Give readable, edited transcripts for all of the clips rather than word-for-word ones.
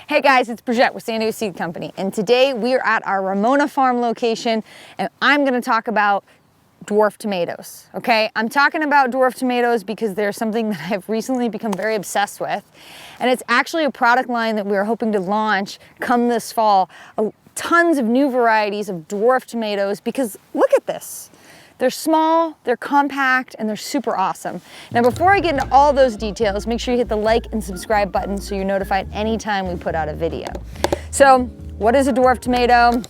Hey guys, it's Bridget with San Diego Seed Company, and today we are at our Ramona Farm location, and I'm gonna talk about dwarf tomatoes, okay? I'm talking about dwarf tomatoes because they're something that I've recently become very obsessed with, and it's actually a product line that we're hoping to launch come this fall. Tons of new varieties of dwarf tomatoes, because look at this. They're small, they're compact, and they're super awesome. Now before I get into all those details, make sure you hit the like and subscribe button so you're notified anytime we put out a video. So what is a dwarf tomato?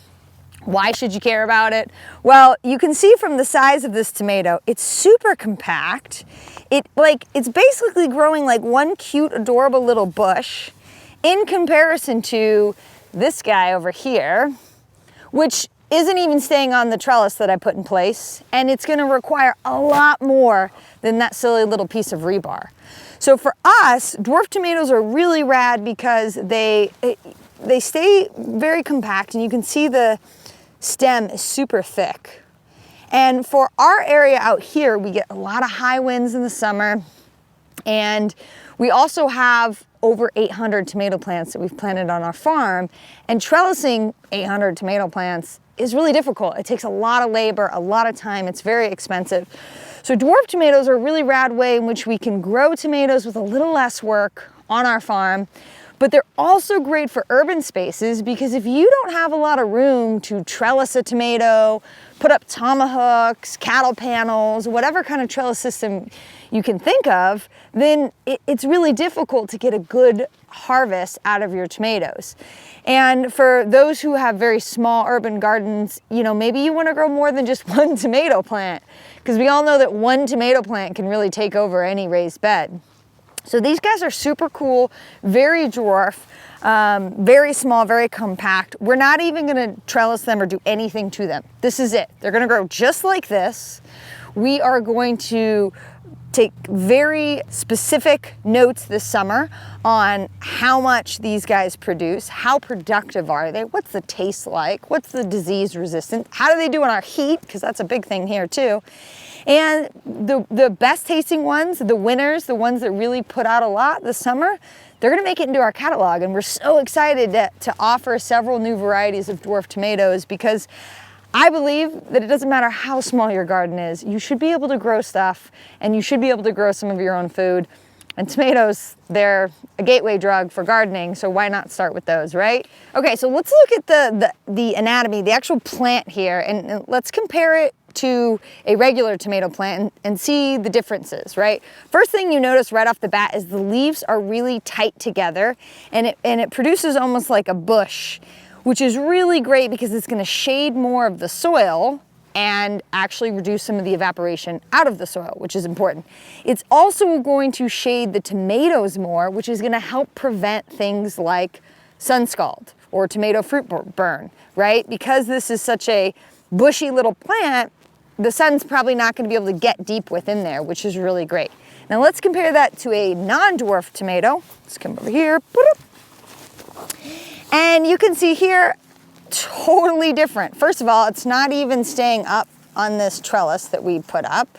Why should you care about it? Well, you can see from the size of this tomato, it's super compact. It's basically growing like one cute, adorable little bush in comparison to this guy over here, which isn't even staying on the trellis that I put in place, and it's gonna require a lot more than that silly little piece of rebar. So for us, dwarf tomatoes are really rad because they stay very compact, and you can see the stem is super thick. And for our area out here, we get a lot of high winds in the summer, and we also have over 800 tomato plants that we've planted on our farm, and trellising 800 tomato plants is really difficult. It takes a lot of labor, a lot of time, it's very expensive. So dwarf tomatoes are a really rad way in which we can grow tomatoes with a little less work on our farm, but they're also great for urban spaces because if you don't have a lot of room to trellis a tomato, put up tomahawks, cattle panels, whatever kind of trellis system you can think of, then it's really difficult to get a good harvest out of your tomatoes. And for those who have very small urban gardens, you know, maybe you want to grow more than just one tomato plant, because we all know that one tomato plant can really take over any raised bed. So these guys are super cool, very dwarf, very small, very compact. We're not even gonna trellis them or do anything to them. This is it. They're gonna grow just like this. We are going to take very specific notes this summer on how much these guys produce, how productive are they, what's the taste like, what's the disease resistant, how do they do in our heat, because that's a big thing here too. And the best tasting ones, the winners, the ones that really put out a lot this summer, they're gonna make it into our catalog, and we're so excited to offer several new varieties of dwarf tomatoes because I believe that it doesn't matter how small your garden is, you should be able to grow stuff, and you should be able to grow some of your own food. And tomatoes, they're a gateway drug for gardening, so why not start with those, right? Okay, so let's look at the anatomy, the actual plant here, and let's compare it to a regular tomato plant and see the differences, right? First thing you notice right off the bat is the leaves are really tight together, and it produces almost like a bush, which is really great because it's gonna shade more of the soil and actually reduce some of the evaporation out of the soil, which is important. It's also going to shade the tomatoes more, which is gonna help prevent things like sun scald or tomato fruit burn, right? Because this is such a bushy little plant, the sun's probably not gonna be able to get deep within there, which is really great. Now let's compare that to a non-dwarf tomato. Let's come over here. And you can see here, totally different. First of all, it's not even staying up on this trellis that we put up.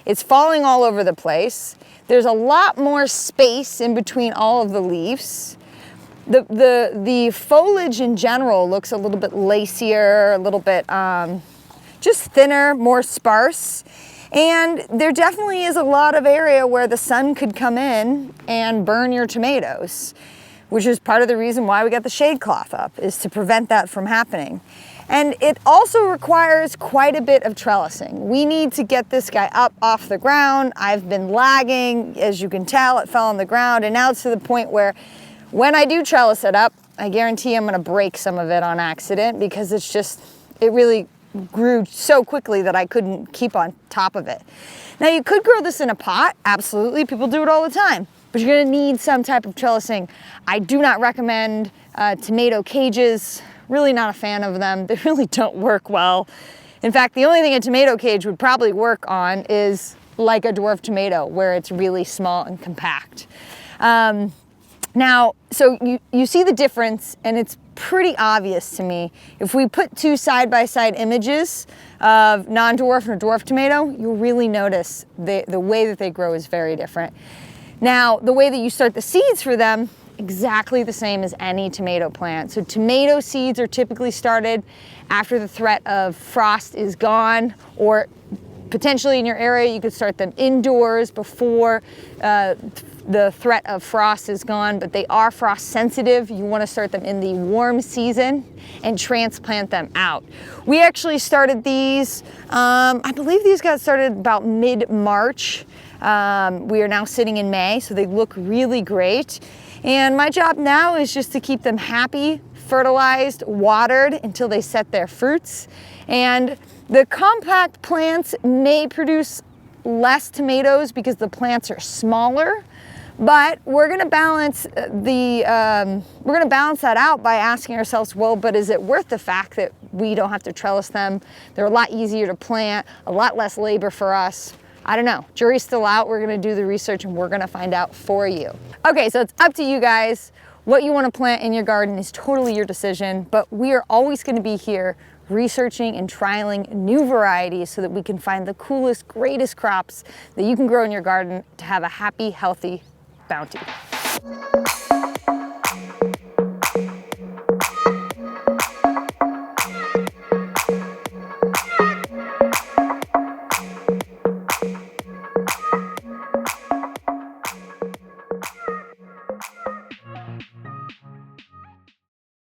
It's falling all over the place. There's a lot more space in between all of the leaves. The foliage in general looks a little bit lacier, a little bit just thinner, more sparse. And there definitely is a lot of area where the sun could come in and burn your tomatoes, which is part of the reason why we got the shade cloth up, is to prevent that from happening. And it also requires quite a bit of trellising. We need to get this guy up off the ground. I've been lagging, as you can tell, it fell on the ground, and now it's to the point where when I do trellis it up, I guarantee I'm gonna break some of it on accident because it really grew so quickly that I couldn't keep on top of it. Now you could grow this in a pot, absolutely, people do it all the time, but you're gonna need some type of trellising. I do not recommend tomato cages, really not a fan of them. They really don't work well. In fact, the only thing a tomato cage would probably work on is like a dwarf tomato, where it's really small and compact. Now, so you see the difference, and it's pretty obvious to me. If we put two side-by-side images of non-dwarf and a dwarf tomato, you'll really notice the way that they grow is very different. Now, the way that you start the seeds for them exactly the same as any tomato plant. So tomato seeds are typically started after the threat of frost is gone, or potentially in your area, you could start them indoors before the threat of frost is gone, but they are frost sensitive. You want to start them in the warm season and transplant them out. We actually started these, I believe these got started about mid-March. We are now sitting in May, so they look really great. And my job now is just to keep them happy, fertilized, watered until they set their fruits. And the compact plants may produce less tomatoes because the plants are smaller, but we're gonna balance that out by asking ourselves, well, but is it worth the fact that we don't have to trellis them? They're a lot easier to plant, a lot less labor for us. I don't know, jury's still out. We're gonna do the research and we're gonna find out for you. Okay, so it's up to you guys. What you wanna plant in your garden is totally your decision, but we are always gonna be here researching and trialing new varieties so that we can find the coolest, greatest crops that you can grow in your garden to have a happy, healthy bounty.